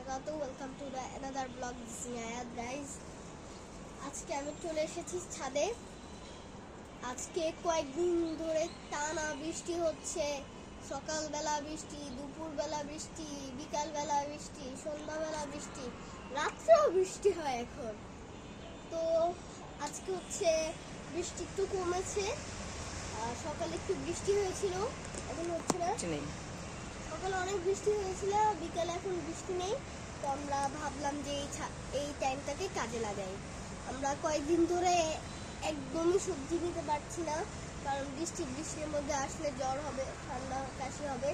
wabarakatuh. Welcome to the another vlog. This is Naya guys. আজকে আমি চলে এসেছি ছাদে। আজকে কয়েকদিন ধরে টানা বৃষ্টি হচ্ছে। সকালবেলা বৃষ্টি, দুপুরবেলা বৃষ্টি, বিকালবেলা বৃষ্টি, সন্ধ্যাবেলা বৃষ্টি, রাত্রেও বৃষ্টি হয় এখন। তো আজকে হচ্ছে বৃষ্টি একটু কমেছে। সকালে একটু বৃষ্টি হয়েছিল, এখন হচ্ছে না। সকালে অনেক বৃষ্টি হয়েছিল, বিকালে এখন বৃষ্টি নেই। তো আমরা ভাবলাম যে এই টাইমটাকে কাজে লাগাই। আমরা কয়েকদিন ধরে একদমই সবজি নিতে পারছি না, কারণ বৃষ্টির মধ্যে আসলে জ্বর হবে, ঠান্ডা কাশি হবে।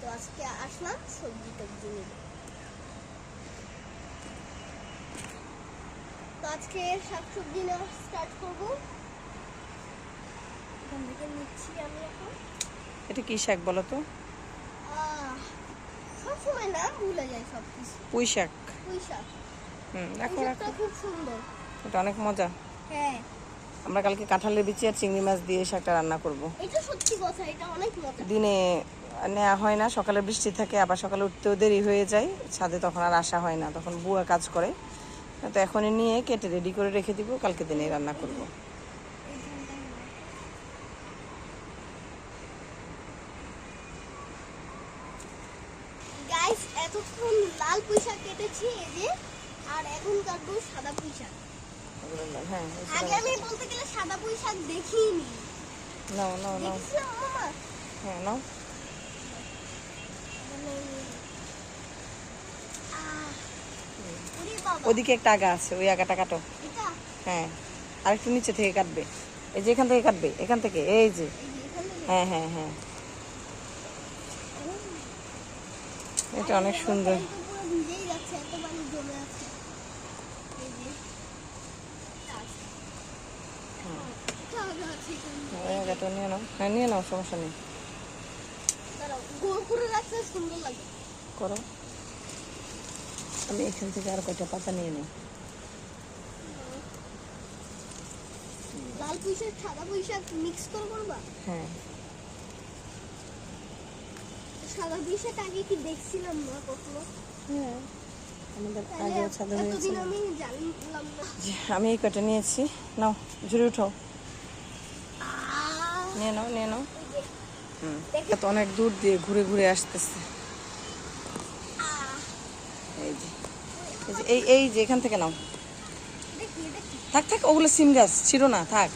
তো আজকে আসলাম সবজি টবজি নিতে। তো আজকে শাকসবজি নেওয়া স্টার্ট করবো। এখান থেকে নিচ্ছি আমি এখন। এটা কি শাক বলো তো? সবসময় নাম ভুলে যাই সবকিছু। পুঁই শাক। পুঁই শাক। রাখো রাখো। খুব সুন্দর। এটা অনেক মজা। হ্যাঁ। আমরা কালকে কাঁঠালের বিচি আর চিংড়ি মাছ দিয়ে শাকটা রান্না করব। এটা সত্যি কথা, এটা অনেক মজা। দিনে নেওয়া হয় না, সকালে বৃষ্টি থাকে, আবার সকালে উঠতেও দেরি হয়ে যায়, ছাদে তখন আর আসা হয় না, তখন বুয়া কাজ করে। তো এখনই নিয়ে কেটে রেডি করে রেখে দিব, কালকে দিনে রান্না করব। গাইস, এতক্ষণ লাল পুঁই শাক কেটেছি এই যে, আর এখন কাটবো সাদা পুঁই শাক। হ্যাঁ, আগে আমি বলতে গেলে সাদা পুঁই শাক দেখিনি। নাও নাও নাও। দেখছিলাম মামা। হ্যাঁ নাও। ওদিকে একটা আগা আছে, ওই আগাটা কাটো। হ্যাঁ, আর একটু নিচে থেকে কাটবে। এই যে এখান থেকে কাটবে, এখান থেকে, এই যে। হ্যাঁ হ্যাঁ হ্যাঁ, এটা অনেক সুন্দর। নিয়ে নাও, হ্যাঁ নিয়ে নাও, সমস্যা নেই। করো। আমি এখান থেকে আর কয়টা পাতা নিয়ে নিই। লাল পুঁই শাক সাদা পুঁই শাক মিক্স করে করবা? হ্যাঁ। সাদা পুঁই শাক আগে কি দেখছিলাম না কখনো? হ্যাঁ, আমাদের আগে ছাদে হয়েছে। আমি জানলাম না। আমি এই কয়টা নিয়েছি, নাও ঝুড়ি উঠাও। নিয়ে নাও নিয়ে নাও। তো অনেক দূর দিয়ে ঘুরে ঘুরে আসতেছে। এই যে এই যে এখান থেকে নাও। থাক থাক, ওগুলো সিম গাছ ছিল না, থাক।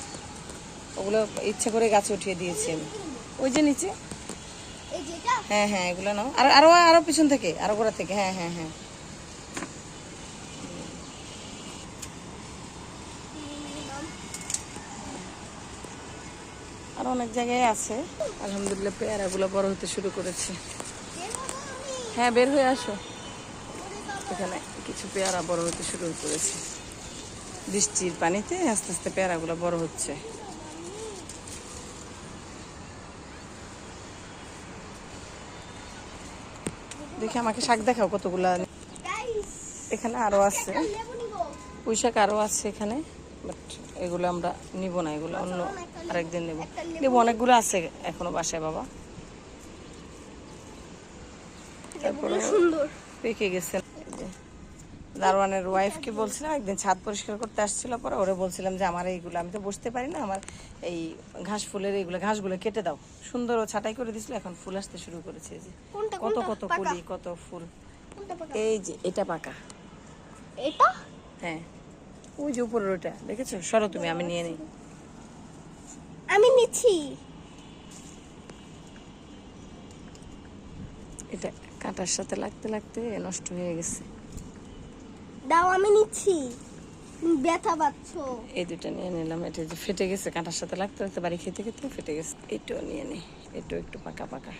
ওগুলো ইচ্ছা করে গাছে উঠিয়ে দিয়েছি আমি, ওই যে নিচে। হ্যাঁ হ্যাঁ, এগুলো নাও। আর আরো আরো পিছন থেকে, আরো গোড়া থেকে। হ্যাঁ হ্যাঁ হ্যাঁ। আর অনেক জায়গায় আছে। আলহামদুলিল্লাহ পেয়ারাগুলো বড় হতে শুরু করেছে। হ্যাঁ, বের হয়ে আসো। এখানে কিছু পেয়ারা বড় হতে শুরু করেছে, বৃষ্টির পানিতে আস্তে আস্তে পেয়ারাগুলো বড় হচ্ছে। দেখি আমাকে শাক দেখাও কতগুলা। এখানে আরো আছে পুঁই শাক, আরো আছে এখানে, বাট এগুলো আমরা নিব না, এগুলো অন্য আরেকদিন নেব। নেব, অনেকগুলো আছে এখনো বাসায় বাবা। তারপরে পেকে গেছে। দারোয়ানের ওয়াইফকে বলছিলাম, একদিন ছাদ পরিষ্কার করতে আসছিল, পরে ওরে বলছিলাম যে আমার এইগুলো, আমি তো বসতে পারি না, আমার এই ঘাস ফুলের এইগুলো ঘাসগুলো কেটে দাও। সুন্দর ও ছাটাই করে দিছিল, এখন ফুল আসতে শুরু করেছে। যে কত কত কুলি, কত ফুল। এই যে এটা পাকা। এটা? হ্যাঁ, ওই যে উপরের ওটা দেখেছো। সরো তুমি, আমি নিয়ে নিই। আমি নিচ্ছি। এটা কাঁটার সাথে লাগতে লাগতে নষ্ট হয়ে গেছে। দাও, আমি নিচ্ছি। ব্যথা পাচ্ছ? এই দুটা নিয়ে নিলাম। এটা যে ফেটে গেছে, কাঁটার সাথে লাগতে লাগতে বাড়ি খেতে খেতে ফেটে গেছে। এটাও নিয়ে নিই, এটাও একটু পাকা পাকা।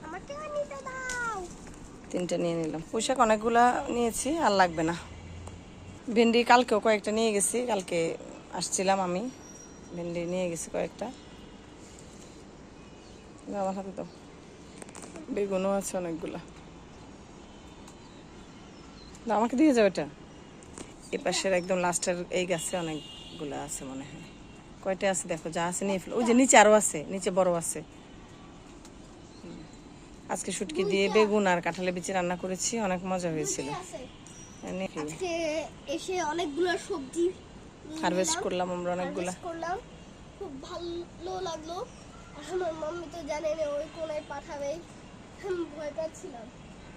আমাকেও নিতে দাও। তিনটা নিয়ে নিলাম। পুঁই শাক অনেকগুলা নিয়েছি, আর লাগবে না। ভেন্ডি কালকেও কয়েকটা নিয়ে গেছি, কালকে আসছিলাম আমি, ভেন্ডি নিয়ে গেছি কয়েকটা। আমার হাতে তো বেগুনও আছে অনেকগুলা। আমাকে দিয়ে যাও এটা। এ পাশের একদম লাস্টের এই গাছে অনেকগুলো আছে মনে হয়। কয়টা আছে দেখো, যা আছে নিয়ে ফেলো। ওই যে নিচে আরো আছে, নিচে বড় আছে। আজকে শুটকি দিয়ে বেগুন আর কাঁঠালের বিচি রান্না করেছি, অনেক মজা হয়েছিল। আছে। নাকি আজকে এসে অনেকগুলো সবজি হারভেস্ট করলাম আমরা অনেকগুলা। harvest করলাম, খুব ভালো লাগলো। আর আমার মাম্মি তো জানেন ওই কোনায় পাঠাবে, আমি ভয় পাচ্ছিলাম।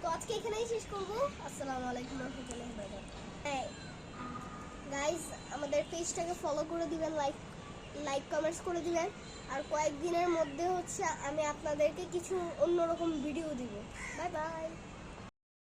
তো আজকে এখানেই শেষ করবো। আসসালামু আলাইকুম ওয়া রাহমাতুল্লাহি ওয়া বারাকাতুহু। গাইস, আমাদের পেজটাকে ফলো করে দিবেন, লাইক কমেন্টস করে দিবেন। আর কয়েকদিনের মধ্যে হচ্ছে আমি আপনাদেরকে কিছু অন্যরকম ভিডিও দিব। Bye bye.